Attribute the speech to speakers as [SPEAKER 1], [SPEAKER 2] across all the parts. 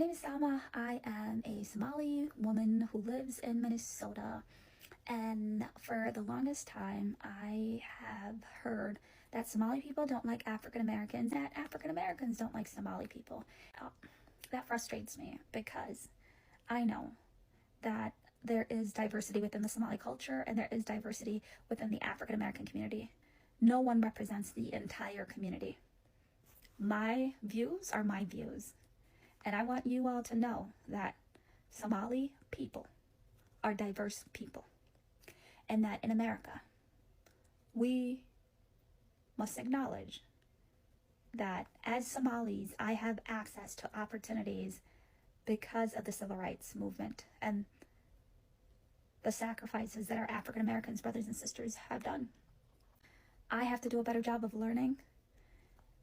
[SPEAKER 1] name is Salma. I am a Somali woman who lives in Minnesota. And for the longest time, I have heard that Somali people don't like African Americans, and that African Americans don't like Somali people. That frustrates me because I know that there is diversity within the Somali culture and there is diversity within the African American community. No one represents the entire community. My views are my views. And I want you all to know that Somali people are diverse people. And that in America, we must acknowledge that as Somalis, I have access to opportunities because of the civil rights movement and the sacrifices that our African Americans, brothers and sisters, have done. I have to do a better job of learning.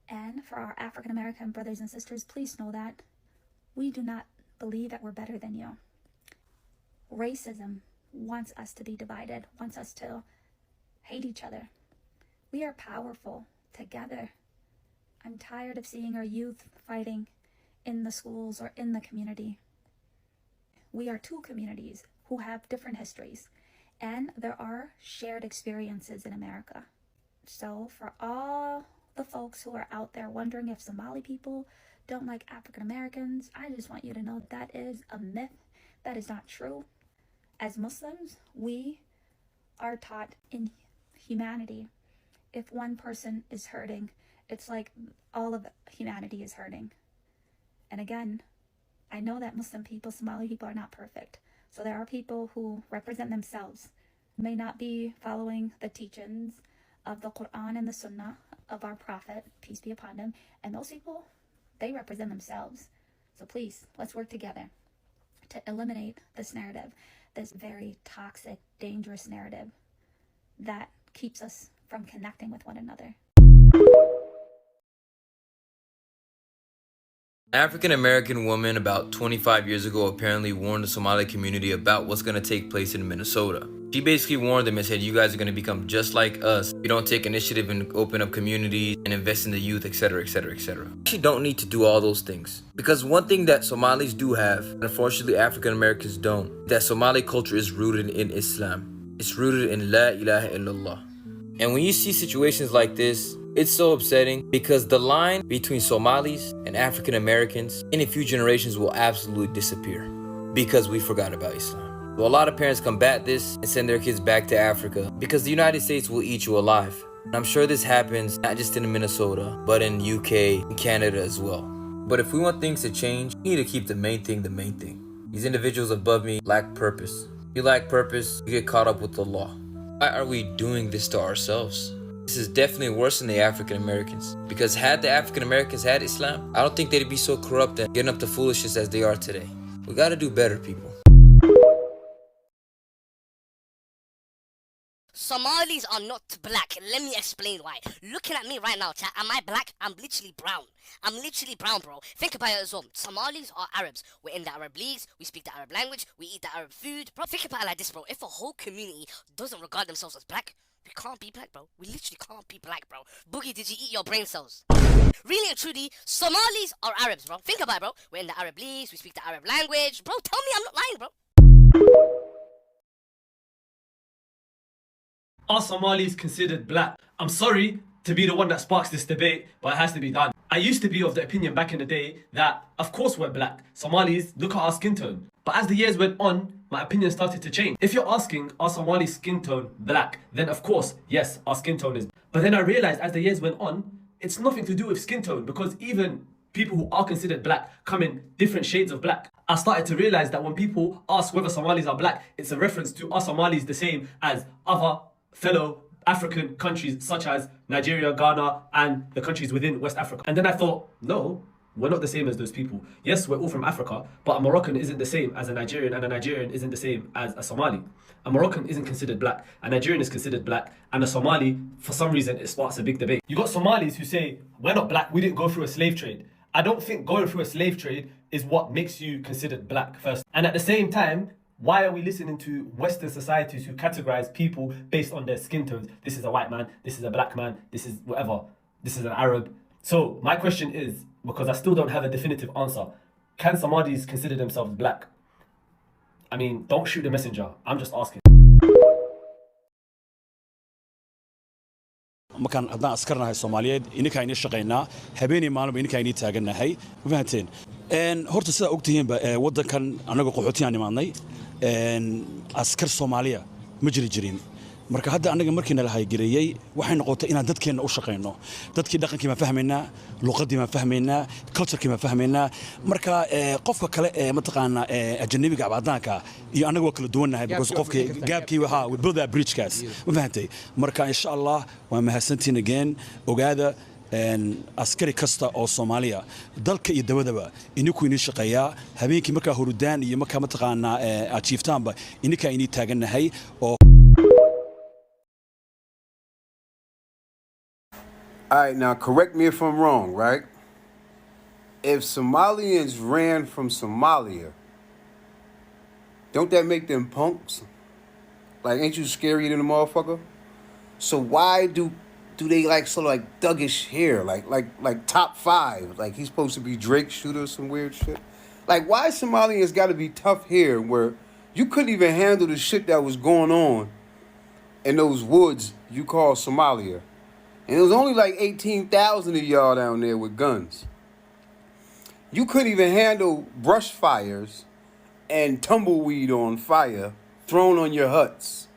[SPEAKER 1] And for our African American brothers and sisters, please know that we do not believe that we're better than you. Racism wants us to be divided, wants us to hate each other. We are powerful together. I'm tired of seeing our youth fighting in the schools or in the community. We are two communities who have different histories, and there are shared experiences in America. So for all the folks who are out there wondering if Somali people don't like African Americans, I just want you to know that is a myth. That is not true. As Muslims, we are taught in humanity, if one person is hurting, it's like all of humanity is hurting. And again, I know that Muslim people, Somali people are not perfect. So there are people who represent themselves, may not be following the teachings of the Quran and the Sunnah of our Prophet, peace be upon him. And those people, they represent themselves. So please, let's work together to eliminate this narrative, this very toxic, dangerous narrative that keeps us from connecting with one another.
[SPEAKER 2] An African American woman about 25 years ago apparently warned the Somali community about what's going to take place in Minnesota. She basically warned them and said, you guys are going to become just like us. You don't take initiative and open up communities and invest in the youth, etc., etc., etc. You actually don't need to do all those things. Because one thing that Somalis do have, and unfortunately African Americans don't, that Somali culture is rooted in Islam. It's rooted in La ilaha illallah. And when you see situations like this, it's so upsetting because the line between Somalis and African Americans in a few generations will absolutely disappear because we forgot about Islam. So a lot of parents combat this and send their kids back to Africa because the United States will eat you alive. And I'm sure this happens not just in Minnesota, but in UK and Canada as well. But if we want things to change, we need to keep the main thing the main thing. These individuals above me lack purpose. If you lack purpose, you get caught up with the law. Why are we doing this to ourselves? This is definitely worse than the African Americans. Because had the African Americans had Islam, I don't think they'd be so corrupt and getting up to foolishness as they are today. We gotta do better, people.
[SPEAKER 3] Somalis are not black. Let me explain why. Looking at me right now, chat, am I black? I'm literally brown. I'm literally brown, bro. Think about it as well. Somalis are Arabs. We're in the Arab leagues. We speak the Arab language. We eat the Arab food. Bro, think about it like this, bro. If a whole community doesn't regard themselves as black, we can't be black, bro. We literally can't be black, bro. Boogie, did you eat your brain cells? Really and truly, Somalis are Arabs, bro. Think about it, bro. We're in the Arab leagues. We speak the Arab language. Bro, tell me I'm not lying, bro.
[SPEAKER 4] Are Somalis considered black? I'm sorry to be the one that sparks this debate, but it has to be done. I used to be of the opinion back in the day that, of course we're black. Somalis, look at our skin tone. But as the years went on, my opinion started to change. If you're asking, are Somali's skin tone black? Then of course, yes, our skin tone is. But then I realized as the years went on, it's nothing to do with skin tone because even people who are considered black come in different shades of black. I started to realize that when people ask whether Somalis are black, it's a reference to are Somalis the same as other fellow African countries such as Nigeria, Ghana, and the countries within West Africa. And then I thought, no, we're not the same as those people. Yes, we're all from Africa, but a Moroccan isn't the same as a Nigerian, and a Nigerian isn't the same as a Somali. A Moroccan isn't considered black, a Nigerian is considered black, and a Somali, for some reason, it sparks a big debate. You got Somalis who say, we're not black, we didn't go through a slave trade. I don't think going through a slave trade is what makes you considered black first. And at the same time, why are we listening to Western societies who categorize people based on their skin tones? This is a white man, this is a black man, this is whatever, this is an Arab. So my question is, because I still don't have a definitive answer, Can Somalis consider themselves black? I mean, don't shoot the messenger. I'm just asking.
[SPEAKER 5] markaan haddaan askarnahay Soomaaliyeed ininka ayni shaqeynaa habeenii maalinba ininka ayni taagannahay ma fahanteen horta sida ogtihiinba wadankan anaga qaxootiyan imaanay askar Soomaaliya ma jirin marka hadda anaga markiina la haygareeyay waxay noqotay inaan dadkeena u shaqeyno dadkii dhaqankii ma fahmeynaa luqadii ma fahmeynaa culture-kii ma fahmeynaa marka qofka kale ma taqaana ajnabiga abadaanka iyo anaga waa kala duwanahay because qofkii gaabkii waxa we build that bridge kaas ma fahantay marka insha Allah waa mahadsantiin again ogaada askari kasta oo Soomaaliya dalka iyo dabadaba ininku inii shaqeeyaa habeenkii marka hurudaan iyo marka ma taqaana achievetaanba ininka inii taaganahay oo
[SPEAKER 6] All right, now correct me if I'm wrong, right? If Somalians ran from Somalia, don't that make them punks? Like, ain't you scarier than a motherfucker? So why do they like sort of like thuggish hair, like top 5? Like he's supposed to be Drake shooter or some weird shit. Like why Somalians got to be tough hair where you couldn't even handle the shit that was going on in those woods you call Somalia? And it was only like 18,000 of y'all down there with guns. You couldn't even handle brush fires and tumbleweed on fire thrown on your huts.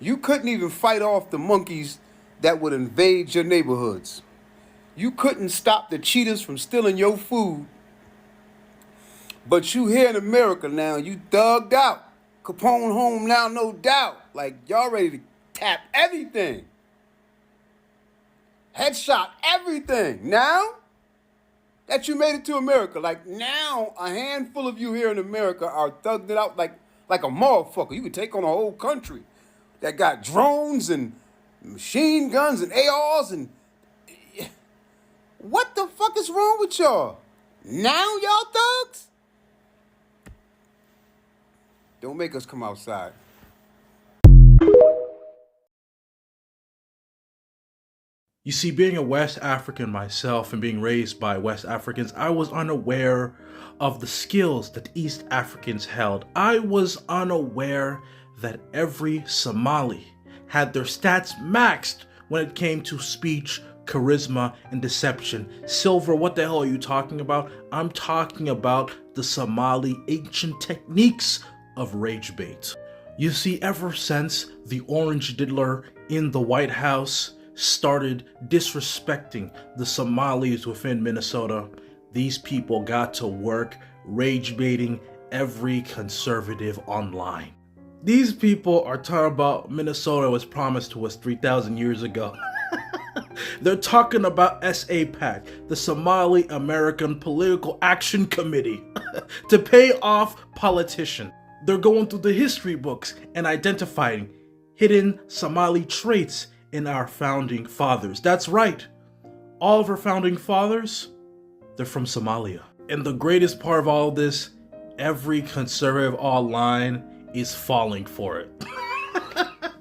[SPEAKER 6] You couldn't even fight off the monkeys that would invade your neighborhoods. You couldn't stop the cheetahs from stealing your food. But you here in America now, you thugged out. Capone home now, no doubt. Like, y'all ready to tap everything. Headshot everything. Now that you made it to America, like now a handful of you here in America are thugged it out like a motherfucker. You could take on a whole country that got drones and machine guns and ARs and what the fuck is wrong with y'all? Now y'all thugs? Don't make us come outside.
[SPEAKER 7] You see, being a West African myself and being raised by West Africans, I was unaware of the skills that East Africans held. I was unaware that every Somali had their stats maxed when it came to speech, charisma, and deception. Silver, what the hell are you talking about? I'm talking about the Somali ancient techniques of rage bait. You see, ever since the Orange Diddler in the White House started disrespecting the Somalis within Minnesota, these people got to work rage baiting every conservative online. These people are talking about Minnesota was promised to us 3,000 years ago. They're talking about SAPAC, the Somali American Political Action Committee, to pay off politicians. They're going through the history books and identifying hidden Somali traits in our founding fathers. That's right. All of our founding fathers, they're from Somalia. And the greatest part of all this, every conservative online is falling for it.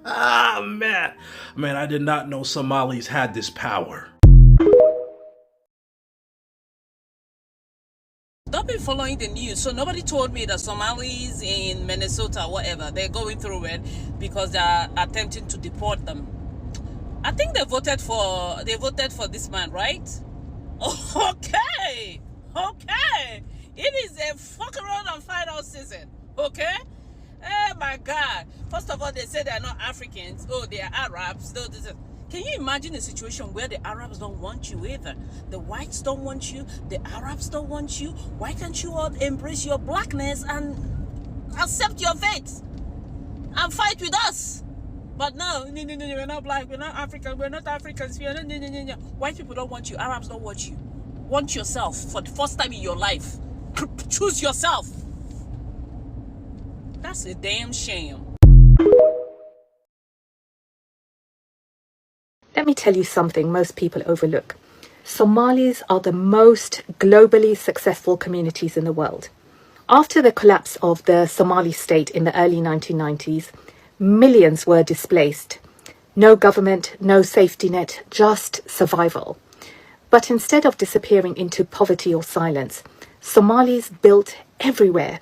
[SPEAKER 7] Man, I did not know Somalis had this power.
[SPEAKER 8] Don't be following the news. So nobody told me that Somalis in Minnesota, whatever, they're going through it because they're attempting to deport them. I think they voted for this man, right? Okay. It is a fuck around and find out season. Okay? Oh my God. First of all, they say they're not Africans. Oh, they are Arabs. Can you imagine a situation where the Arabs don't want you either? The whites don't want you. The Arabs don't want you. Why can't you all embrace your blackness and accept your fate and fight with us? But no, we're not black, we're not African, we're not Africans, we're not, no. White people don't want you, Arabs don't want you. Want yourself for the first time in your life. Choose yourself. That's a damn shame.
[SPEAKER 9] Let me tell you something most people overlook. Somalis are the most globally successful communities in the world. After the collapse of the Somali state in the early 1990s, millions were displaced. No government, no safety net, just survival. But instead of disappearing into poverty or silence, Somalis built everywhere.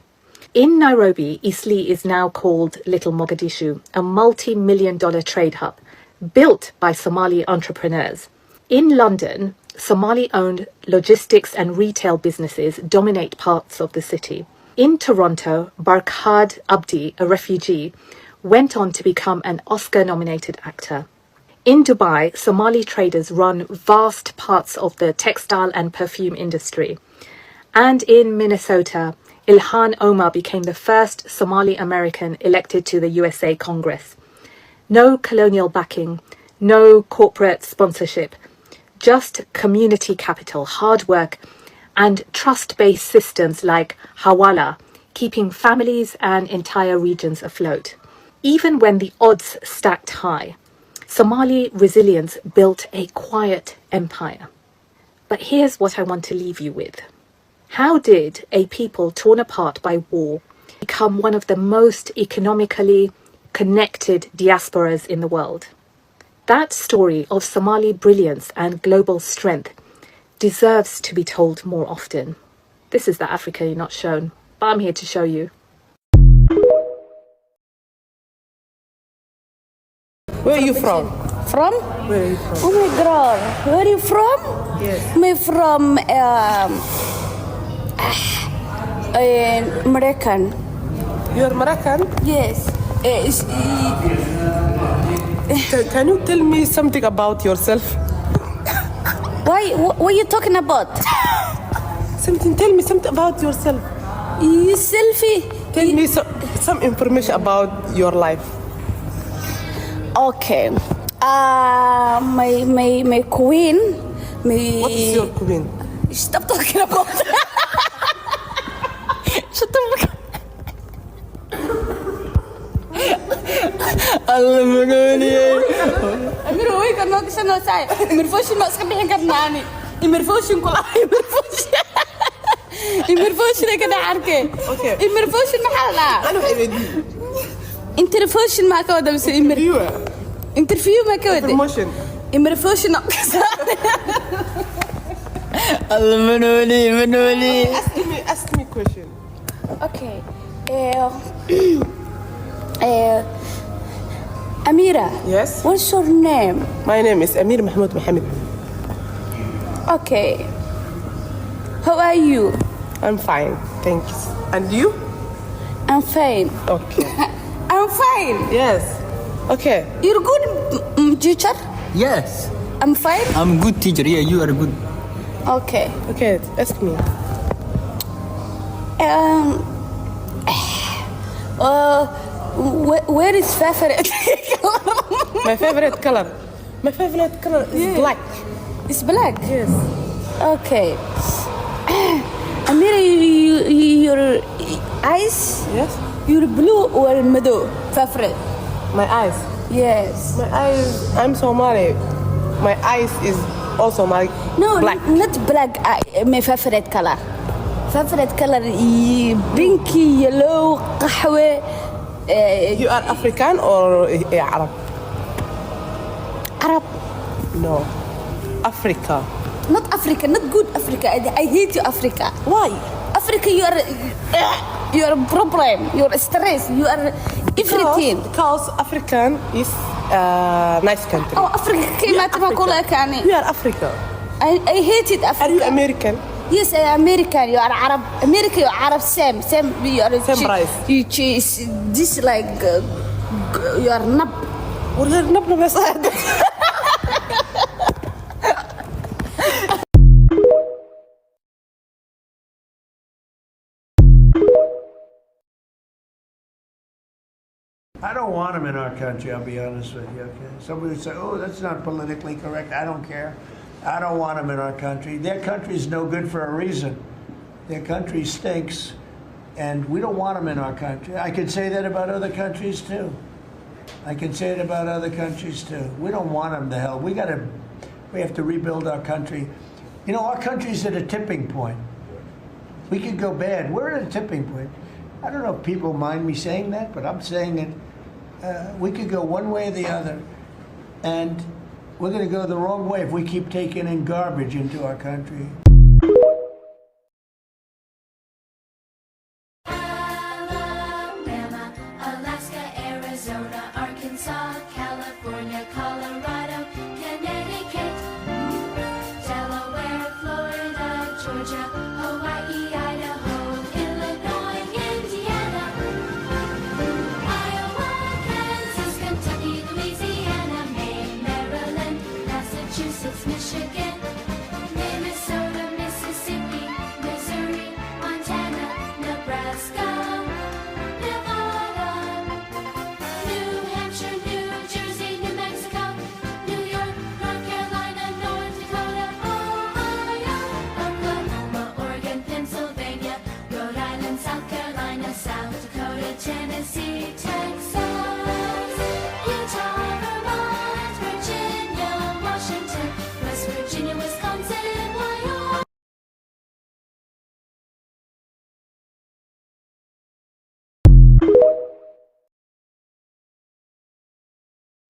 [SPEAKER 9] In Nairobi, Eastleigh is now called Little Mogadishu, a multi-million-dollar trade hub built by Somali entrepreneurs. In London, Somali-owned logistics and retail businesses dominate parts of the city. In Toronto, Barkhad Abdi, a refugee, went on to become an Oscar-nominated actor. In Dubai, Somali traders run vast parts of the textile and perfume industry. And in Minnesota, Ilhan Omar became the first Somali American elected to the USA Congress. No colonial backing, no corporate sponsorship, just community capital, hard work, and trust-based systems like Hawala, keeping families and entire regions afloat. Even when the odds stacked high, Somali resilience built a quiet empire. But here's what I want to leave you with. How did a people torn apart by war become one of the most economically connected diasporas in the world? That story of Somali brilliance and global strength deserves to be told more often. This is the Africa you're not shown, but I'm here to show you.
[SPEAKER 10] Where are you from?
[SPEAKER 11] From?
[SPEAKER 10] Where are you from?
[SPEAKER 11] Oh my God. Where are you from?
[SPEAKER 10] Yes.
[SPEAKER 11] I'm from American.
[SPEAKER 10] You're Moroccan?
[SPEAKER 11] Yes.
[SPEAKER 10] Can you tell me something about yourself?
[SPEAKER 11] Why? What are you talking about?
[SPEAKER 10] Tell me something about yourself.
[SPEAKER 11] You selfie.
[SPEAKER 10] Tell me some information about your life.
[SPEAKER 11] Okay. My queen.
[SPEAKER 10] What is your queen?
[SPEAKER 11] Stop talking about that. Shut the fuck up.
[SPEAKER 10] Allah magoliye.
[SPEAKER 11] Amir, wait, I'm not going to say. Amir, Foshin, not going to be nani. Amir, Foshin, Kula. Amir, Foshin. Amir, Foshin, I can't argue.
[SPEAKER 10] Okay.
[SPEAKER 11] Amir, Foshin, Mahala.
[SPEAKER 10] I don't even.
[SPEAKER 11] Interfoshin, ما كودا بس
[SPEAKER 10] Interview.
[SPEAKER 11] interview ما كودا.
[SPEAKER 10] Promotion.
[SPEAKER 11] Amir, Foshin, not
[SPEAKER 10] Allah manoli. Ask me question.
[SPEAKER 11] Okay. Amira.
[SPEAKER 10] Yes.
[SPEAKER 11] What's your name?
[SPEAKER 10] My name is Amir Mahmoud Mohammed.
[SPEAKER 11] Okay. How are you?
[SPEAKER 10] I'm fine, thank you. And you?
[SPEAKER 11] I'm fine.
[SPEAKER 10] Okay.
[SPEAKER 11] I'm fine.
[SPEAKER 10] Yes. Okay.
[SPEAKER 11] You're good teacher?
[SPEAKER 12] Yes,
[SPEAKER 11] I'm fine?
[SPEAKER 12] I'm good teacher. Yeah, you are good.
[SPEAKER 11] Okay.
[SPEAKER 10] Okay. Ask me.
[SPEAKER 11] Where is favorite?
[SPEAKER 10] My favorite color. My favorite color is black.
[SPEAKER 11] It's black?
[SPEAKER 10] Yes.
[SPEAKER 11] Okay. Amira, your eyes?
[SPEAKER 10] Yes.
[SPEAKER 11] You're blue or meadow? Favorite?
[SPEAKER 10] My eyes.
[SPEAKER 11] Yes.
[SPEAKER 10] My eyes. I'm Somali. My eyes is also my
[SPEAKER 11] No,
[SPEAKER 10] black.
[SPEAKER 11] not black. My favorite color. Favorite color pinky, yellow, قهوة.
[SPEAKER 10] You are African or Arab?
[SPEAKER 11] Arab.
[SPEAKER 10] No. Africa.
[SPEAKER 11] Not Africa. Not good Africa. I hate you, Africa.
[SPEAKER 10] Why?
[SPEAKER 11] Africa, you are a problem. You are stress. You are everything.
[SPEAKER 10] Because African is a nice country.
[SPEAKER 11] Oh, Africa came out of
[SPEAKER 10] We are Africa.
[SPEAKER 11] I hated Africa.
[SPEAKER 10] Are you American?
[SPEAKER 11] Yes, I am American. You are Arab. America, you are Arab. Same. You are
[SPEAKER 10] Same rice.
[SPEAKER 11] You choose this like you are nab.
[SPEAKER 10] We're not
[SPEAKER 13] I don't want them in our country, I'll be honest with you, okay? Somebody would say, oh, that's not politically correct. I don't care. I don't want them in our country. Their country's no good for a reason. Their country stinks, and we don't want them in our country. I could say that about other countries, too. I can say it about other countries, too. We don't want them to hell. We have to rebuild our country. You know, our country's at a tipping point. We could go bad. We're at a tipping point. I don't know if people mind me saying that, but I'm saying it. We could go one way or the other, and we're going to go the wrong way if we keep taking in garbage into our country.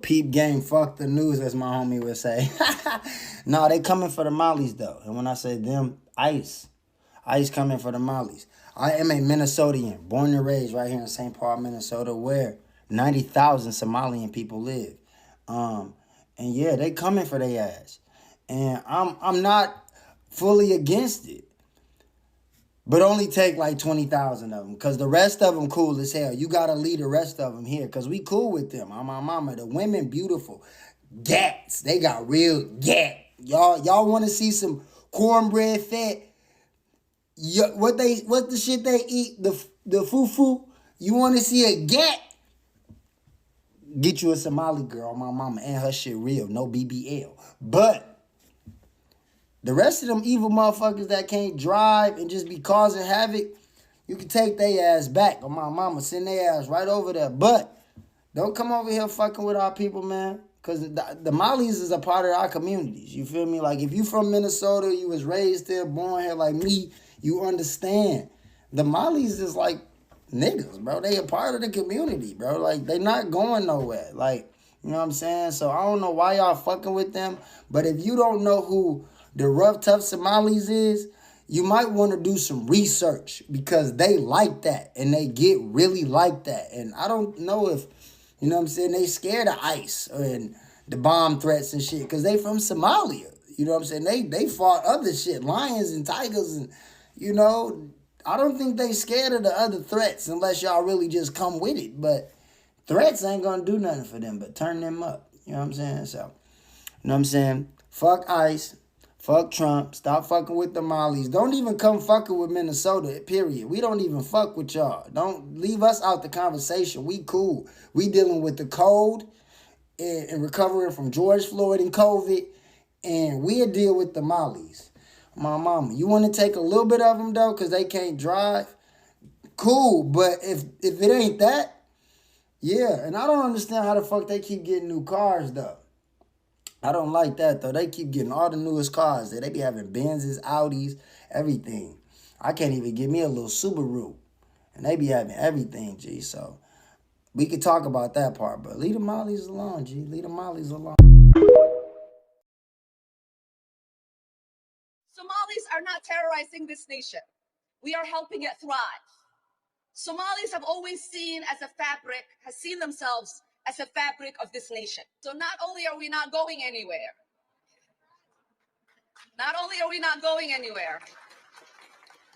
[SPEAKER 14] Peep game, fuck the news, as my homie would say. No, they coming for the Mollies though. And when I say them, ICE coming for the Mollies. I am a Minnesotan, born and raised right here in St. Paul, Minnesota, where 90,000 Somalian people live. And yeah, they coming for their ass. And I'm not fully against it. But only take like 20,000 of them. Because the rest of them cool as hell. You got to leave the rest of them here. Because we cool with them. I'm my mama. The women beautiful. Gats. They got real gat. Y'all want to see some cornbread fat? What the shit they eat? The fufu? You want to see a gat? Get you a Somali girl, my mama. And her shit real. No BBL. But the rest of them evil motherfuckers that can't drive and just be causing havoc, you can take their ass back. On my mama, send their ass right over there. But don't come over here fucking with our people, man. Because the Mollies is a part of our communities. You feel me? Like, if you from Minnesota, you was raised there, born here like me, you understand. The Mollies is like niggas, bro. They a part of the community, bro. Like, they not going nowhere. Like, you know what I'm saying? So I don't know why y'all fucking with them. But if you don't know who the rough, tough Somalis is, you might want to do some research because they like that and they get really like that. And I don't know if, you know what I'm saying, they scared of ICE and the bomb threats and shit because they from Somalia. You know what I'm saying? They fought other shit, lions and tigers and, you know, I don't think they scared of the other threats unless y'all really just come with it. But threats ain't going to do nothing for them but turn them up. You know what I'm saying? So, you know what I'm saying? Fuck ICE. Fuck Trump. Stop fucking with the Mollies. Don't even come fucking with Minnesota, period. We don't even fuck with y'all. Don't leave us out the conversation. We cool. We dealing with the cold and recovering from George Floyd and COVID. And we'll deal with the Mollies. My mama. You want to take a little bit of them, though, because they can't drive? Cool. But if it ain't that, yeah. And I don't understand how the fuck they keep getting new cars, though. I don't like that, though. They keep getting all the newest cars. They be having Benzes, Audis, everything. I can't even get me a little Subaru. And they be having everything, G. So we could talk about that part. But leave the Mollies alone, G. Leave the Mollies alone.
[SPEAKER 15] Somalis are not terrorizing this nation. We are helping it thrive. Somalis have always seen themselves as a fabric of this nation. So not only are we not going anywhere,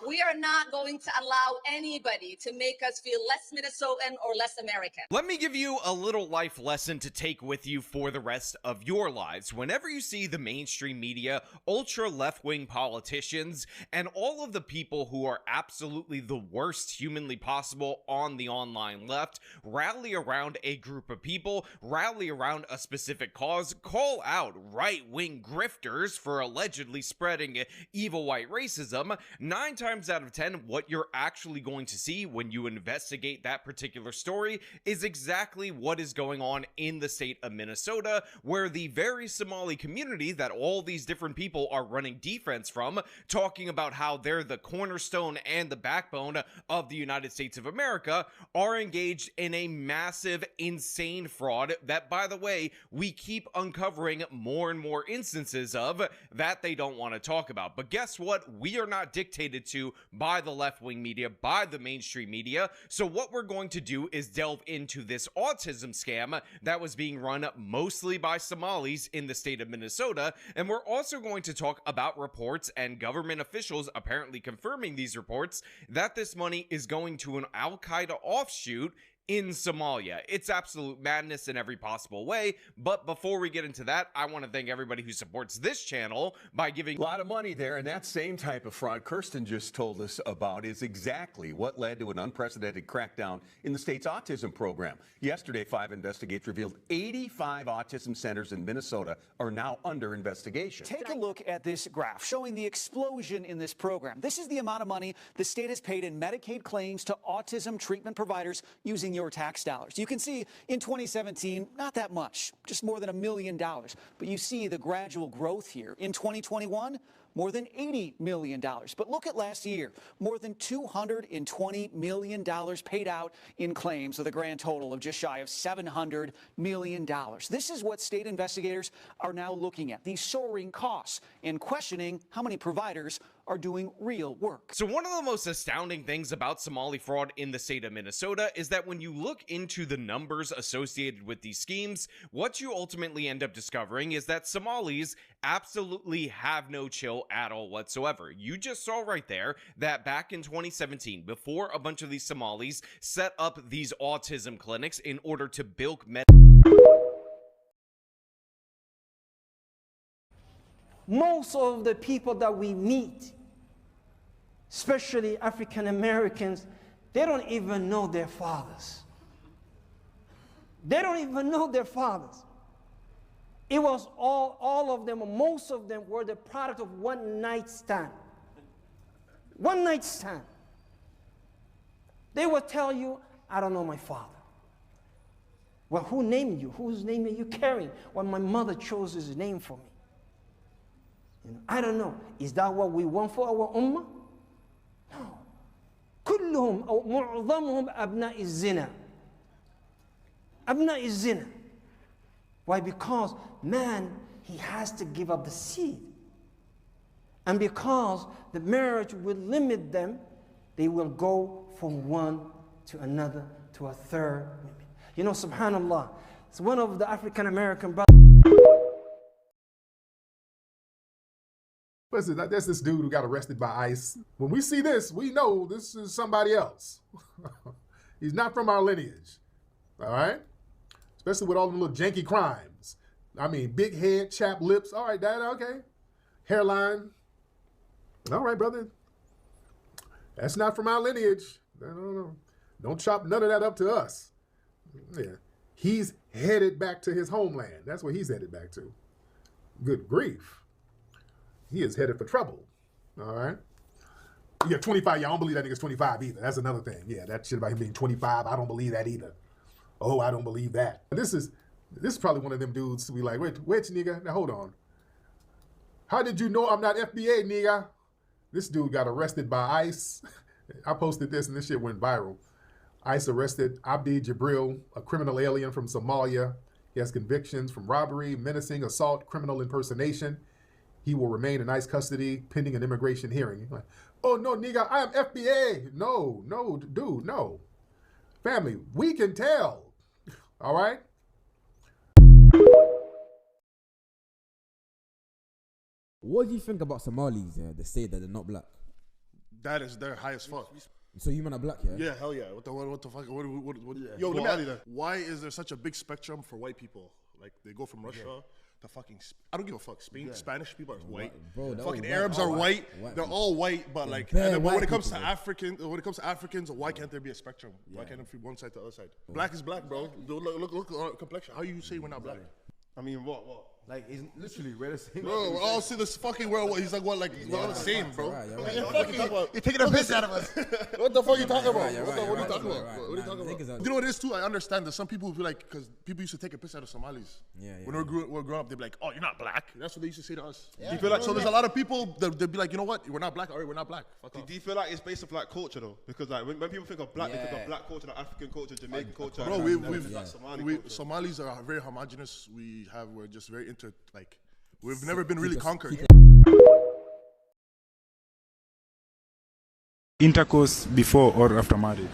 [SPEAKER 15] we are not going to allow anybody to make us feel less Minnesotan or less American.
[SPEAKER 16] Let me give you a little life lesson to take with you for the rest of your lives. Whenever you see the mainstream media, ultra left-wing politicians, and all of the people who are absolutely the worst humanly possible on the online left rally around a group of people, rally around a specific cause, call out right-wing grifters for allegedly spreading evil white racism, 9 times out of 10, what you're actually going to see when you investigate that particular story is exactly what is going on in the state of Minnesota, where the very Somali community that all these different people are running defense from, talking about how they're the cornerstone and the backbone of the United States of America, are engaged in a massive, insane fraud that, by the way, we keep uncovering more and more instances of that they don't want to talk about. But guess what? We are not dictated to by the left-wing media, by the mainstream media. So what we're going to do is delve into this autism scam that was being run mostly by Somalis in the state of Minnesota, and we're also going to talk about reports and government officials apparently confirming these reports that this money is going to an Al-Qaeda offshoot in Somalia. It's absolute madness in every possible way, but before we get into that, I want to thank everybody who supports this channel by giving
[SPEAKER 17] a lot of money there, and that same type of fraud Kirsten just told us about is exactly what led to an unprecedented crackdown in the state's autism program. Yesterday, 5 investigators revealed 85 autism centers in Minnesota are now under investigation.
[SPEAKER 18] Take a look at this graph showing the explosion in this program. This is the amount of money the state has paid in Medicaid claims to autism treatment providers using your tax dollars. You can see in 2017, not that much, just more than $1 million. But you see the gradual growth here. In 2021, more than $80 million. But look at last year, more than $220 million paid out in claims with a grand total of just shy of $700 million. This is what state investigators are now looking at, these soaring costs, and questioning how many providers are doing real work.
[SPEAKER 16] So one of the most astounding things about Somali fraud in the state of Minnesota is that when you look into the numbers associated with these schemes, what you ultimately end up discovering is that Somalis absolutely have no chill at all whatsoever. You just saw right there that back in 2017, before a bunch of these Somalis set up these autism clinics in order to bilk
[SPEAKER 19] most of the people that we meet, especially African Americans, they don't even know their fathers. They don't even know their fathers. It was all of them, most of them were the product of one night stand. One night stand. They will tell you, I don't know my father. Well, who named you? Whose name are you carrying? Well, my mother chose his name for me. You know, I don't know. Is that what we want for our ummah? No. كلهم أو معظمهم أبناء الزنا. أبناء الزنا. Why? Because man, he has to give up the seed. And because the marriage will limit them, they will go from one to another to a third. You know, subhanallah, it's one of the African American brothers.
[SPEAKER 20] Listen, there's this dude who got arrested by ICE. When we see this, we know this is somebody else. He's not from our lineage, all right? Especially with all the little janky crimes. I mean, big head, chapped lips. All right, Dad, okay. Hairline. All right, brother. That's not from our lineage. No. Don't chop none of that up to us. Yeah. He's headed back to his homeland. That's where he's headed back to. Good grief. He is headed for trouble. All right. Yeah, 25. Yeah, I don't believe that nigga's 25 either. That's another thing. Yeah, that shit about him being 25. I don't believe that either. Oh, I don't believe that. This is probably one of them dudes to be like, wait, nigga? Now hold on. How did you know I'm not FBA, nigga? This dude got arrested by ICE. I posted this and this shit went viral. ICE arrested Abdi Jibril, a criminal alien from Somalia. He has convictions from robbery, menacing, assault, criminal impersonation. He will remain in ICE custody pending an immigration hearing. Like, oh, no, nigga, I am FBA. No, dude, no. Family, we can tell. All right?
[SPEAKER 21] What do you think about Somalis that say that they're not black?
[SPEAKER 22] That is their highest fuck.
[SPEAKER 21] So you man are black, yeah?
[SPEAKER 22] Yeah, hell yeah. What the fuck? Yo, let me ask, why is there such a big spectrum for white people? Like, they go from Russia to fucking, I don't give a fuck. Spain, Spanish people are white.
[SPEAKER 21] Bro,
[SPEAKER 22] fucking
[SPEAKER 21] white,
[SPEAKER 22] Arabs are white. They're all white, but like, but when it comes to Africans, why can't there be a spectrum? Why can't it be one side to the other side? Black is black, bro. Look at complexion. How you say we're not black? I mean, what?
[SPEAKER 21] Like, it's literally, we're the same.
[SPEAKER 22] Bro, we're all see this fucking world. He's like, what? Like, we're all the same, bro.
[SPEAKER 21] You're taking a piss out of us.
[SPEAKER 22] What the fuck are you talking about? What are you talking about? What are you talking about? You know what it is too? I understand that some people feel like, because people used to take a piss out of Somalis. When we're growing up, they'd be like, oh, you're not black. That's what they used to say to us. Do you feel like, so there's a lot of people that they'd be like, you know what? We're not black. All right, we're not black.
[SPEAKER 23] Do you feel like it's based off like culture though? Because like when people think of black, they think of black culture, like African culture, Jamaican culture.
[SPEAKER 22] Bro, Somalis are very homogenous. We're just very into like. We've never been really conquered.
[SPEAKER 24] Intercourse before or after marriage?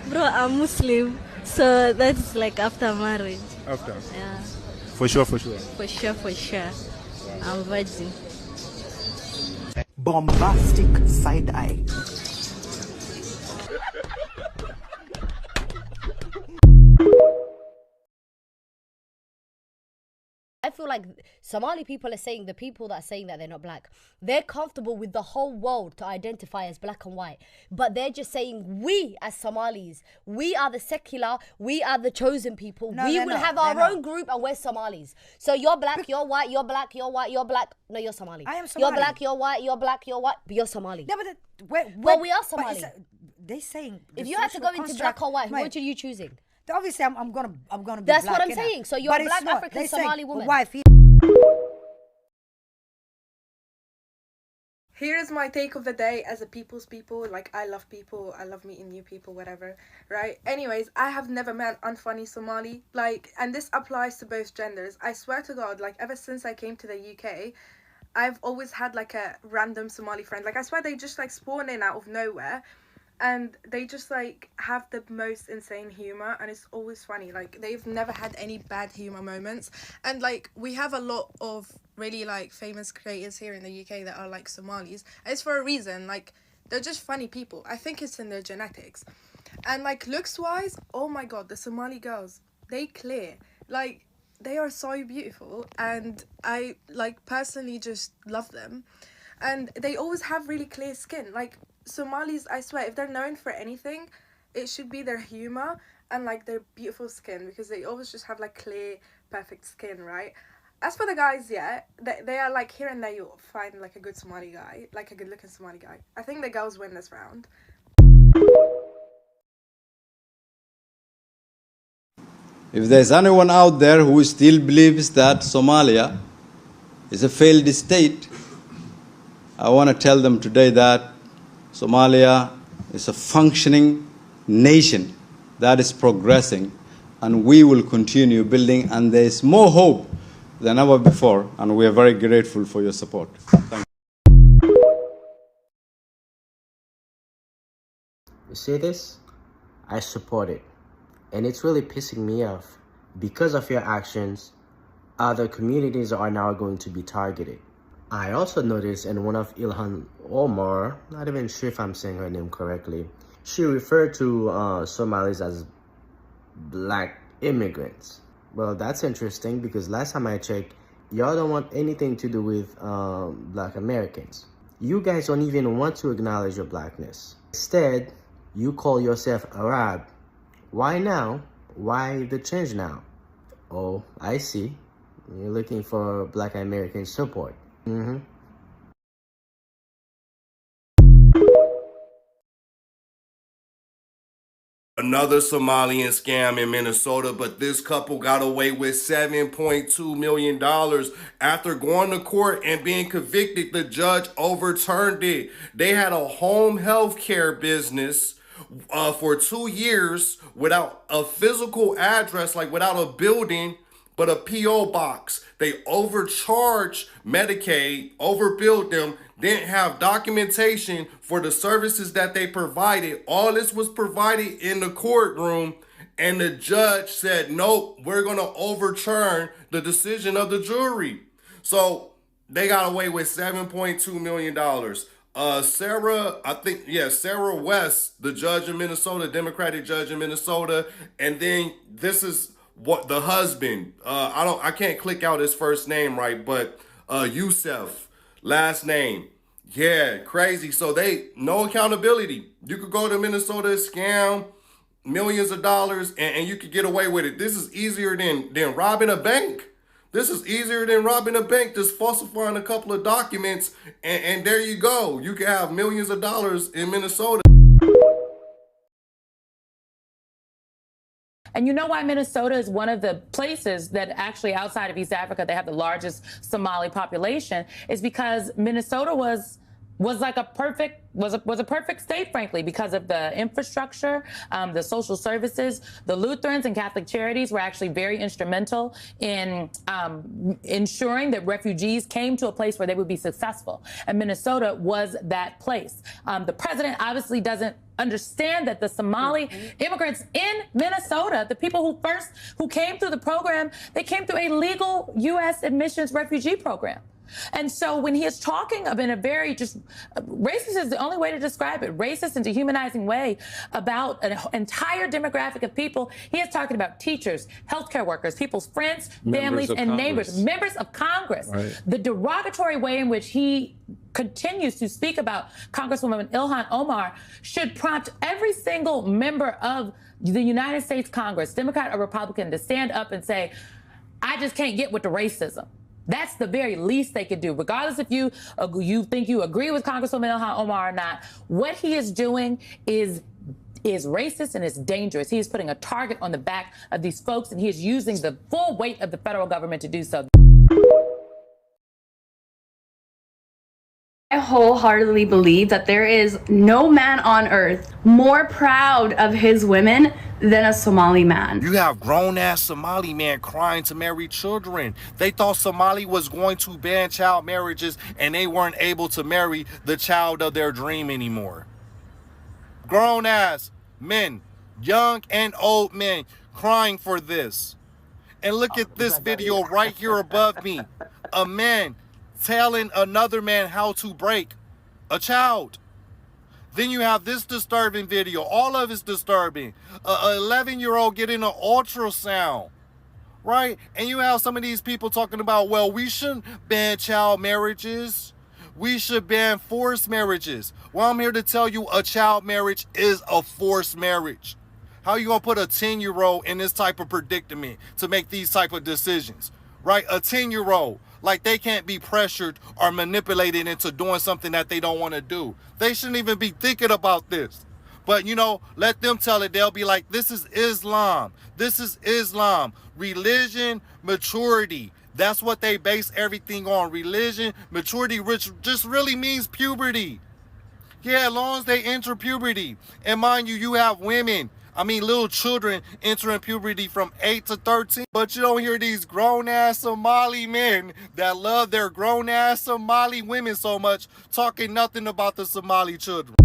[SPEAKER 25] Bro, I'm Muslim, so that's like after marriage.
[SPEAKER 24] After?
[SPEAKER 25] Yeah.
[SPEAKER 24] For sure.
[SPEAKER 25] For sure. I'm virgin.
[SPEAKER 26] Bombastic side eye.
[SPEAKER 3] I feel like Somali people are saying, the people that are saying that they're not black, they're comfortable with the whole world to identify as black and white. But they're just saying, we as Somalis, we are the secular, we are the chosen people. We will have our own group and we're Somalis. So you're black, you're white, you're black, you're white, you're black. No, you're Somali.
[SPEAKER 27] I am Somali.
[SPEAKER 3] You're black, you're white, you're black, you're white, but you're Somali.
[SPEAKER 27] Yeah, but
[SPEAKER 3] well, we are Somali.
[SPEAKER 27] They're saying
[SPEAKER 3] if you had to go into black or white, what are you choosing?
[SPEAKER 27] Obviously, I'm gonna be
[SPEAKER 3] That's
[SPEAKER 27] black.
[SPEAKER 3] what I'm saying. So you're a black African Somali woman.
[SPEAKER 27] Wife,
[SPEAKER 1] Here's my take of the day as a people's people. Like, I love people, I love meeting new people, whatever, right? Anyways, I have never met an unfunny Somali, like, and this applies to both genders. I swear to God, like, ever since I came to the UK, I've always had like a random Somali friend. Like, I swear they just like spawn in out of nowhere, and they just like have the most insane humor, and it's always funny. Like, they've never had any bad humor moments, and like we have a lot of really like famous creators here in the UK that are like Somalis, and it's for a reason. Like, they're just funny people. I think it's in their genetics. And like looks wise, oh my God, the Somali girls, they clear. Like, they are so beautiful, and I like personally just love them. And they always have really clear skin. Like, Somalis, I swear, if they're known for anything, it should be their humor and like their beautiful skin, because they always just have like clear, perfect skin, right? As for the guys, yeah, they are like here and there you'll find like a good Somali guy, like a good looking Somali guy. I think the girls win this round.
[SPEAKER 2] If there's anyone out there who still believes that Somalia is a failed state, I want to tell them today that Somalia is a functioning nation that is progressing, and we will continue building, and there is more hope than ever before, and we are very grateful for your support. Thank you.
[SPEAKER 4] You see this? I support it. And it's really pissing me off. Because of your actions, other communities are now going to be targeted. I also noticed in one of Ilhan Omar, not even sure if I'm saying her name correctly, she referred to Somalis as black immigrants. Well, that's interesting, because last time I checked, y'all don't want anything to do with black Americans. You guys don't even want to acknowledge your blackness. Instead, you call yourself Arab. Why now? Why the change now? Oh, I see. You're looking for black American support.
[SPEAKER 5] Another Somalian scam in Minnesota, but this couple got away with $7.2 million. After going to court and being convicted, the judge overturned it. They had a home health care business for 2 years without a physical address, like without a building, but a P.O. box. They overcharged Medicaid, overbilled them, didn't have documentation for the services that they provided. All this was provided in the courtroom, and the judge said, nope, we're going to overturn the decision of the jury. So they got away with $7.2 million. Sarah West, the judge in Minnesota, Democratic judge in Minnesota, and then this is what the husband, I can't click out his first name right, but Youssef, last name. Yeah, crazy. So they, no accountability. You could go to Minnesota, scam millions of dollars, and you could get away with it. This is easier than robbing a bank. This is easier than robbing a bank, just falsifying a couple of documents, and there you go. You can have millions of dollars in Minnesota.
[SPEAKER 6] And you know why Minnesota is one of the places that actually outside of East Africa, they have the largest Somali population, is because Minnesota was like a perfect state, frankly, because of the infrastructure, the social services. The Lutherans and Catholic Charities were actually very instrumental in ensuring that refugees came to a place where they would be successful. And Minnesota was that place. The president obviously doesn't understand that the Somali immigrants in Minnesota, the people who came through the program, they came through a legal U.S. admissions refugee program. And so when he is talking in a very just racist is the only way to describe it, racist and dehumanizing way about an entire demographic of people, he is talking about teachers, healthcare workers, people's friends, families, and neighbors, members of Congress. Right. The derogatory way in which he continues to speak about Congresswoman Ilhan Omar should prompt every single member of the United States Congress, Democrat or Republican, to stand up and say, I just can't get with the racism. That's the very least they could do, regardless if you think you agree with Congresswoman Ilhan Omar or not. What he is doing is racist and is dangerous. He is putting a target on the back of these folks, and he is using the full weight of the federal government to do so.
[SPEAKER 7] I wholeheartedly believe that there is no man on earth more proud of his women than a Somali man.
[SPEAKER 5] You have grown-ass Somali men crying to marry children. They thought Somali was going to ban child marriages and they weren't able to marry the child of their dream anymore. Grown-ass men, young and old men, crying for this. And look at this video right here above me. A man telling another man how to break a child. Then you have this disturbing video. All of it's disturbing. A 11-year-old getting an ultrasound, right? And you have some of these people talking about, well, we shouldn't ban child marriages. We should ban forced marriages. Well, I'm here to tell you a child marriage is a forced marriage. How are you going to put a 10-year-old in this type of predicament to make these type of decisions, right? A 10-year-old, like they can't be pressured or manipulated into doing something that they don't want to do. They shouldn't even be thinking about this. But, you know, let them tell it. They'll be like, this is Islam. This is Islam. Religion, maturity. That's what they base everything on. Religion, maturity, which just really means puberty. Yeah, as long as they enter puberty. And mind you, you have women, little children entering puberty from 8 to 13. But you don't hear these grown-ass Somali men that love their grown-ass Somali women so much talking nothing about the Somali children.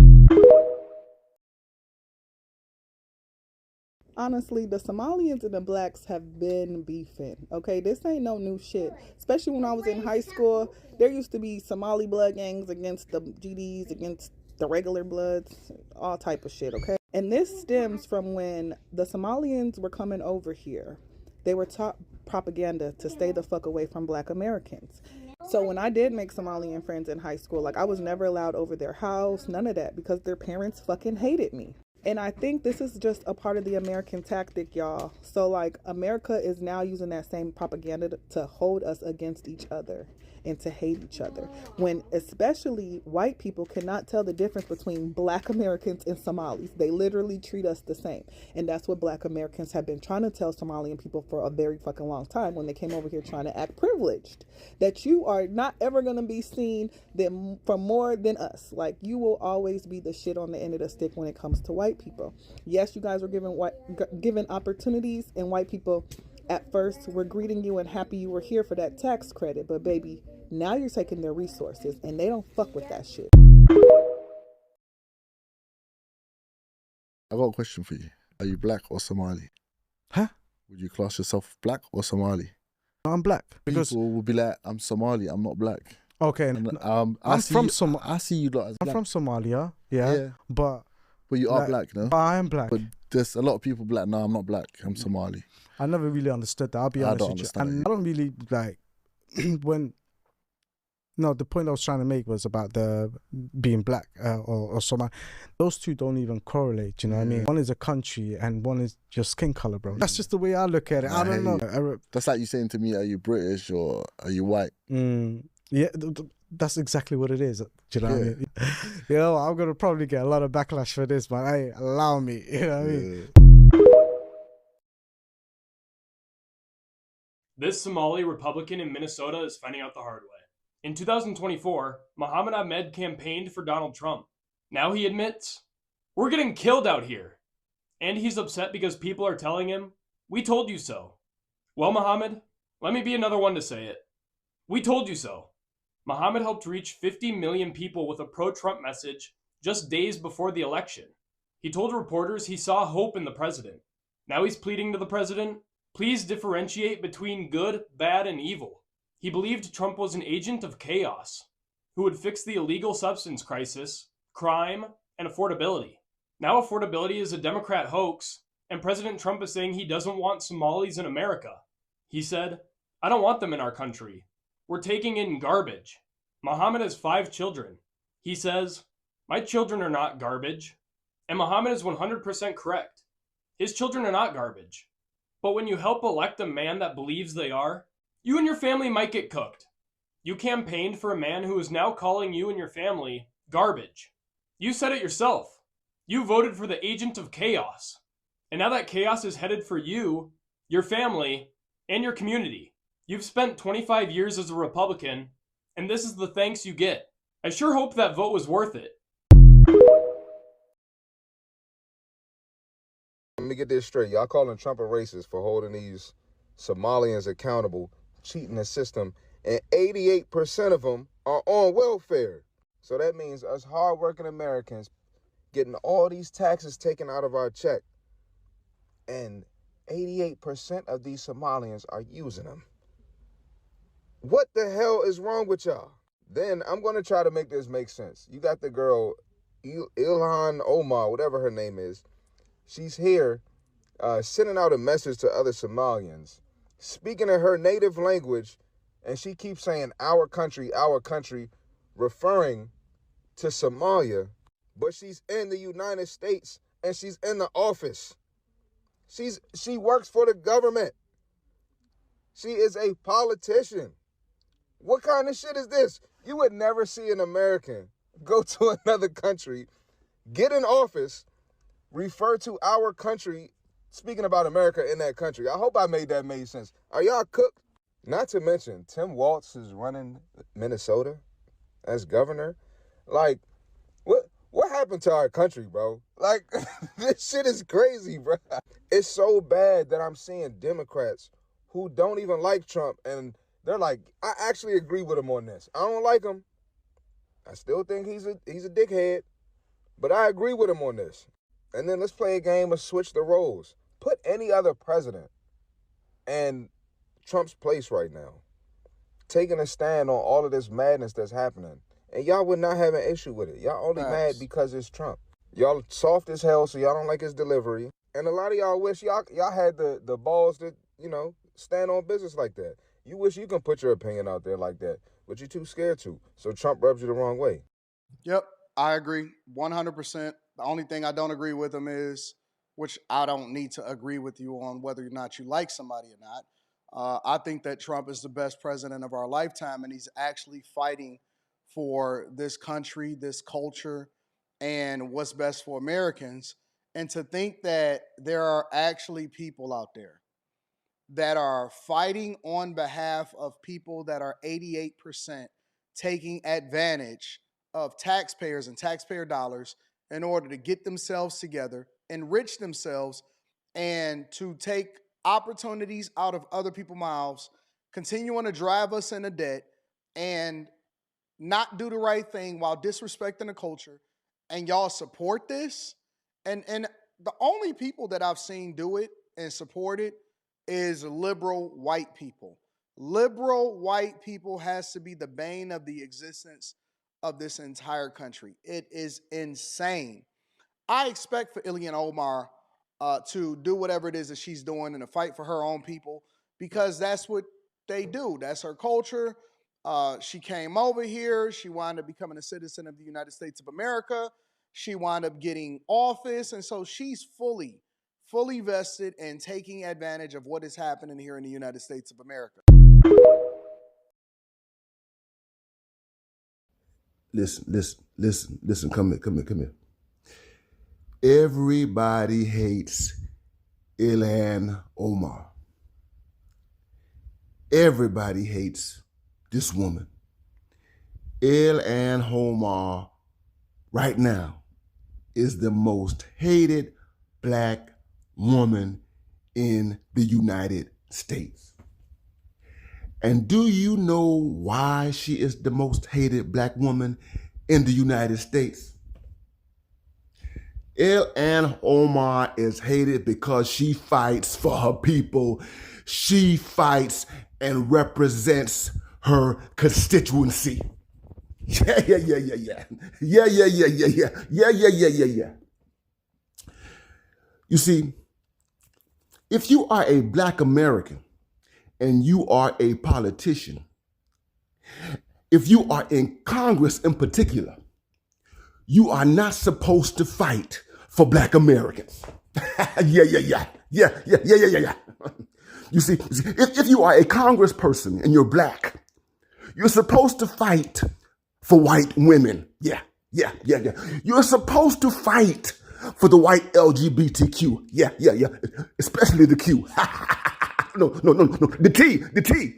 [SPEAKER 8] Honestly, the Somalians and the blacks have been beefing. Okay, this ain't no new shit. Especially when I was in high school, there used to be Somali blood gangs against the GDs, against the regular bloods, all type of shit, okay? And this stems from when the Somalians were coming over here. They were taught propaganda to stay the fuck away from black Americans. So when I did make Somalian friends in high school, like I was never allowed over their house, none of that, because their parents fucking hated me. And I think this is just a part of the American tactic, y'all. So like America is now using that same propaganda to hold us against each other and to hate each other. When especially white people cannot tell the difference between black Americans and Somalis. They literally treat us the same. And that's what black Americans have been trying to tell Somalian people for a very fucking long time when they came over here trying to act privileged. That you are not ever going to be seen for more than us. Like you will always be the shit on the end of the stick when it comes to white people. Yes, you guys were given opportunities, and white people at first were greeting you and happy you were here for that tax credit, but baby, now you're taking their resources and they don't fuck with that shit.
[SPEAKER 22] I got a question for you. Are you black or Somali?
[SPEAKER 21] Huh?
[SPEAKER 22] Would you class yourself black or Somali?
[SPEAKER 21] I'm black because
[SPEAKER 22] people will be like, I'm Somali, I'm not black.
[SPEAKER 21] Okay,
[SPEAKER 22] and,
[SPEAKER 21] I
[SPEAKER 22] see you lot as black.
[SPEAKER 21] I'm from Somalia, yeah. But
[SPEAKER 22] you are black, no?
[SPEAKER 21] I am black.
[SPEAKER 22] But there's a lot of people black. No, I'm not black. I'm Somali.
[SPEAKER 21] I never really understood that. I'll be honest with you. And I don't really like when. No, the point I was trying to make was about the being black or Somali. Those two don't even correlate. You know what I mean? One is a country and one is your skin color, bro. That's just the way I look at it. I don't know.
[SPEAKER 22] That's like you saying to me, "Are you British or are you white?"
[SPEAKER 21] Yeah. That's exactly what it is. Do you know what I mean? You know, I'm gonna probably get a lot of backlash for this, but hey, allow me. You know what I mean?
[SPEAKER 9] This Somali Republican in Minnesota is finding out the hard way. In 2024, Muhammad Ahmed campaigned for Donald Trump. Now he admits, we're getting killed out here. And he's upset because people are telling him, we told you so. Well, Muhammad, let me be another one to say it. We told you so. Muhammad helped reach 50 million people with a pro-Trump message just days before the election. He told reporters he saw hope in the president. Now he's pleading to the president, please differentiate between good, bad, and evil. He believed Trump was an agent of chaos who would fix the illegal substance crisis, crime, and affordability. Now affordability is a Democrat hoax, and President Trump is saying he doesn't want Somalis in America. He said, I don't want them in our country. We're taking in garbage. Muhammad has 5 children. He says, my children are not garbage. And Muhammad is 100% correct. His children are not garbage. But when you help elect a man that believes they are, you and your family might get cooked. You campaigned for a man who is now calling you and your family garbage. You said it yourself. You voted for the agent of chaos. And now that chaos is headed for you, your family, and your community. You've spent 25 years as a Republican, and this is the thanks you get. I sure hope that vote was worth it.
[SPEAKER 10] Let me get this straight. Y'all calling Trump a racist for holding these Somalians accountable, cheating the system, and 88% of them are on welfare. So that means us hardworking Americans getting all these taxes taken out of our check, and 88% of these Somalians are using them. What the hell is wrong with y'all? Then I'm going to try to make this make sense. You got the girl, Ilhan Omar, whatever her name is. She's here sending out a message to other Somalians, speaking in her native language, and she keeps saying, our country, referring to Somalia, but she's in the United States, and she's in the office. She works for the government. She is a politician. What kind of shit is this? You would never see an American go to another country, get in office, refer to our country, speaking about America in that country. I hope I made sense. Are y'all cooked? Not to mention, Tim Walz is running Minnesota as governor. Like, what happened to our country, bro? Like, this shit is crazy, bro. It's so bad that I'm seeing Democrats who don't even like Trump, and they're like, I actually agree with him on this. I don't like him. I still think he's a dickhead, but I agree with him on this. And then let's play a game of switch the roles. Put any other president in Trump's place right now, taking a stand on all of this madness that's happening. And y'all would not have an issue with it. Y'all only mad because it's Trump. Y'all soft as hell, so y'all don't like his delivery. And a lot of y'all wish y'all had the balls to, stand on business like that. You wish you can put your opinion out there like that, but you're too scared to. So Trump rubs you the wrong way.
[SPEAKER 22] Yep, I agree 100%. The only thing I don't agree with him is, which I don't need to agree with you on whether or not you like somebody or not. I think that Trump is the best president of our lifetime, and he's actually fighting for this country, this culture, and what's best for Americans. And to think that there are actually people out there that are fighting on behalf of people that are 88% taking advantage of taxpayers and taxpayer dollars in order to get themselves together, enrich themselves, and to take opportunities out of other people's mouths, continuing to drive us into debt, and not do the right thing while disrespecting the culture, and y'all support this. And the only people that I've seen do it and support it is liberal white people. Liberal white people has to be the bane of the existence of this entire country. It is insane. I expect for Ilhan Omar to do whatever it is that she's doing and to fight for her own people, because that's what they do. That's her culture. She came over here. She wound up becoming a citizen of the United States of America. She wound up getting office. And so she's fully vested in taking advantage of what is happening here in the United States of America.
[SPEAKER 11] Listen, come here. Everybody hates Ilhan Omar. Everybody hates this woman. Ilhan Omar right now is the most hated black woman in the United States. And do you know why she is the most hated black woman in the United States? Ilhan Omar is hated because she fights for her people. She fights and represents her constituency. Yeah. You see, if you are a black American and you are a politician, if you are in Congress in particular, you are not supposed to fight for black Americans. Yeah. You see, if you are a congressperson and you're black, you're supposed to fight for white women. Yeah. You're supposed to fight for the white LGBTQ. Yeah. Especially the Q. No. The T.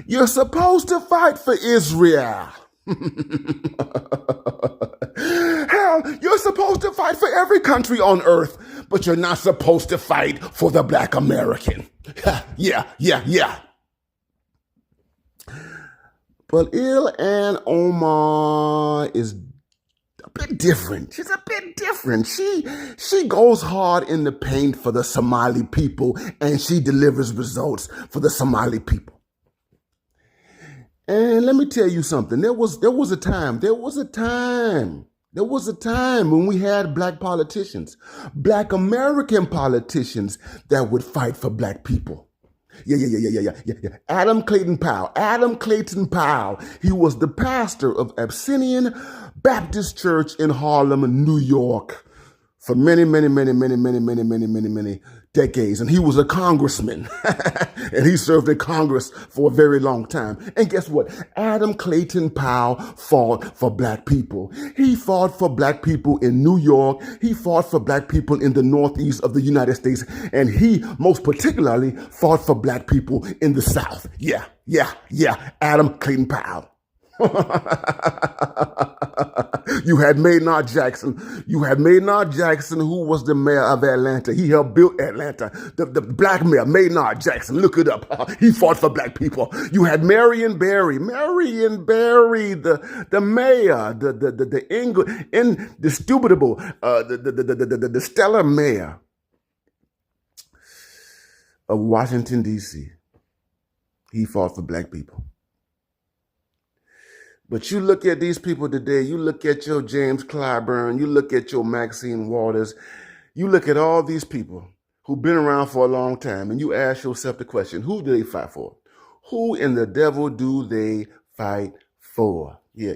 [SPEAKER 11] You're supposed to fight for Israel. Hell, you're supposed to fight for every country on earth, but you're not supposed to fight for the black American. Yeah. But Ilhan Omar is a bit different. She's a bit different. She goes hard in the paint for the Somali people, and she delivers results for the Somali people. And let me tell you something. There was a time when we had black politicians, black American politicians that would fight for black people. Yeah. Adam Clayton Powell. He was the pastor of Abyssinian Baptist Church in Harlem, New York, for many decades. And he was a congressman. And he served in Congress for a very long time. And guess what? Adam Clayton Powell fought for black people. He fought for black people in New York. He fought for black people in the Northeast of the United States. And he most particularly fought for black people in the South. Yeah. Adam Clayton Powell. You had Maynard Jackson, who was the mayor of Atlanta. He helped build Atlanta. The black mayor, Maynard Jackson. Look it up. He fought for black people. You had Marion Barry, the mayor, the indisputable, the stellar mayor of Washington, D.C. He fought for black people. But you look at these people today, you look at your James Clyburn, you look at your Maxine Waters, you look at all these people who've been around for a long time, and you ask yourself the question, who do they fight for? Who in the devil do they fight for? Yeah.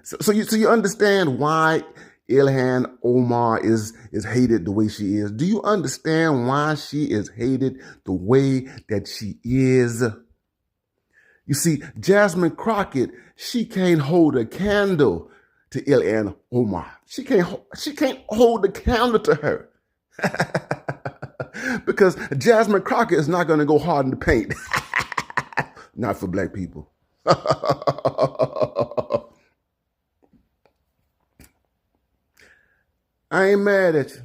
[SPEAKER 11] So you understand why Ilhan Omar is hated the way she is? Do you understand why she is hated the way that she is? You see, Jasmine Crockett, she can't hold a candle to Ilhan Omar. She can't hold a candle to her. Because Jasmine Crockett is not going to go hard in the paint. Not for black people. I ain't mad at you.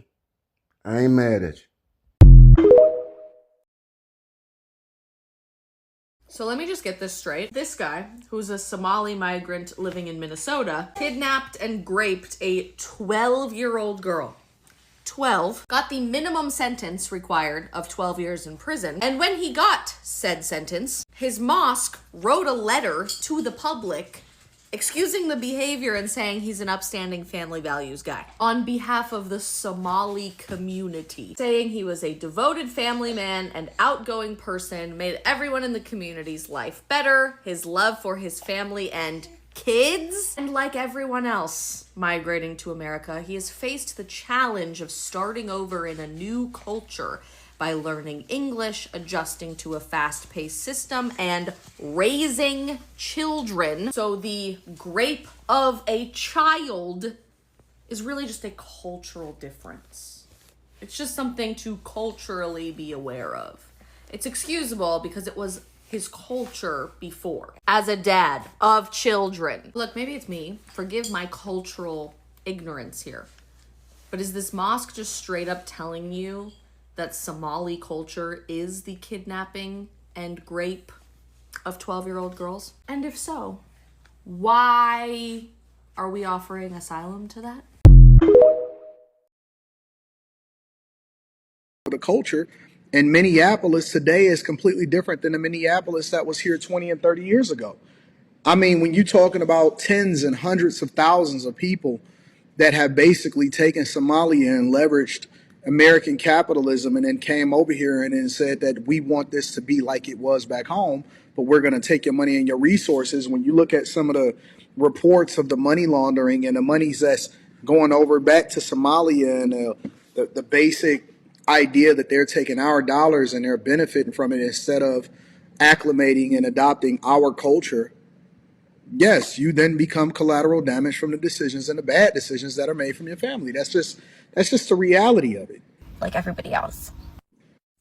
[SPEAKER 12] So let me just get this straight. This guy, who's a Somali migrant living in Minnesota, kidnapped and raped a 12-year-old girl. 12, got the minimum sentence required of 12 years in prison. And when he got said sentence, his mosque wrote a letter to the public excusing the behavior and saying he's an upstanding family values guy on behalf of the Somali community, saying he was a devoted family man and outgoing person, made everyone in the community's life better, his love for his family and kids. And like everyone else migrating to America, he has faced the challenge of starting over in a new culture by learning English, adjusting to a fast-paced system, and raising children. So the rape of a child is really just a cultural difference. It's just something to culturally be aware of. It's excusable because it was his culture before. As a dad of children. Look, maybe it's me. Forgive my cultural ignorance here. But is this mosque just straight up telling you that Somali culture is the kidnapping and rape of 12-year-old girls? And if so, why are we offering asylum to that?
[SPEAKER 13] The culture in Minneapolis today is completely different than the Minneapolis that was here 20 and 30 years ago. I mean, when you're talking about tens and hundreds of thousands of people that have basically taken Somalia and leveraged American capitalism and then came over here and then said that we want this to be like it was back home, but we're going to take your money and your resources. When you look at some of the reports of the money laundering and the monies that's going over back to Somalia and the basic idea that they're taking our dollars and they're benefiting from it instead of acclimating and adopting our culture, yes, you then become collateral damage from the decisions and the bad decisions that are made from your family. That's just the reality of it.
[SPEAKER 14] Like everybody else.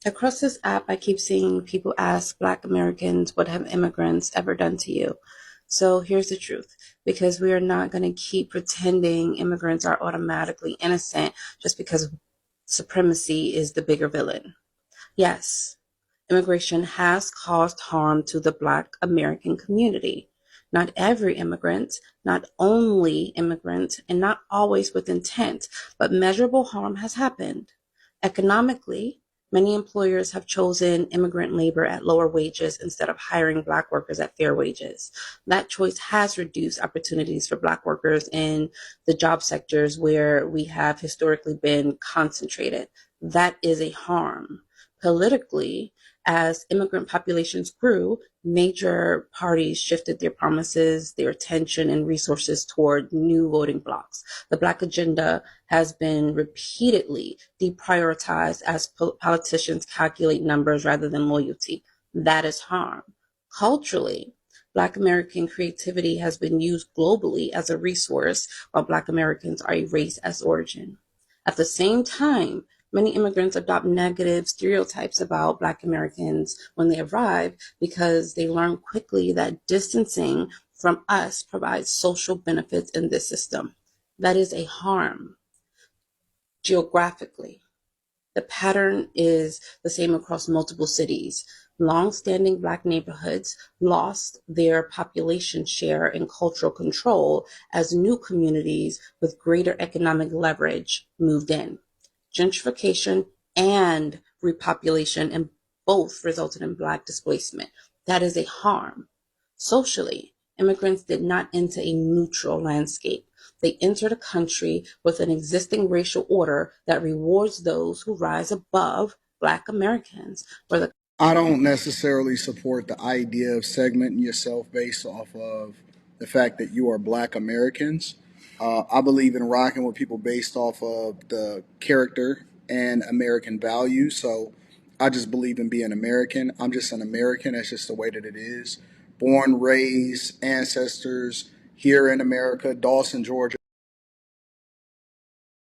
[SPEAKER 14] Across this app, I keep seeing people ask Black Americans, what have immigrants ever done to you? So here's the truth, because we are not going to keep pretending immigrants are automatically innocent just because supremacy is the bigger villain. Yes, immigration has caused harm to the Black American community. Not every immigrant, not only immigrant, and not always with intent, but measurable harm has happened. Economically, many employers have chosen immigrant labor at lower wages instead of hiring Black workers at fair wages. That choice has reduced opportunities for Black workers in the job sectors where we have historically been concentrated. That is a harm. Politically, as immigrant populations grew, major parties shifted their promises, their attention, and resources toward new voting blocs. The Black agenda has been repeatedly deprioritized as politicians calculate numbers rather than loyalty. That is harm. Culturally, Black American creativity has been used globally as a resource, while Black Americans are erased as origin. At the same time, many immigrants adopt negative stereotypes about Black Americans when they arrive because they learn quickly that distancing from us provides social benefits in this system. That is a harm. Geographically, the pattern is the same across multiple cities. Long-standing Black neighborhoods lost their population share and cultural control as new communities with greater economic leverage moved in. Gentrification and repopulation, and both resulted in Black displacement. That is a harm. Socially, immigrants did not enter a neutral landscape. They entered a country with an existing racial order that rewards those who rise above Black Americans.
[SPEAKER 13] I don't necessarily support the idea of segmenting yourself based off of the fact that you are Black Americans. I believe in rocking with people based off of the character and American values. So I just believe in being American. I'm just an American. That's just the way that it is. Born, raised, ancestors here in America, Dawson, Georgia.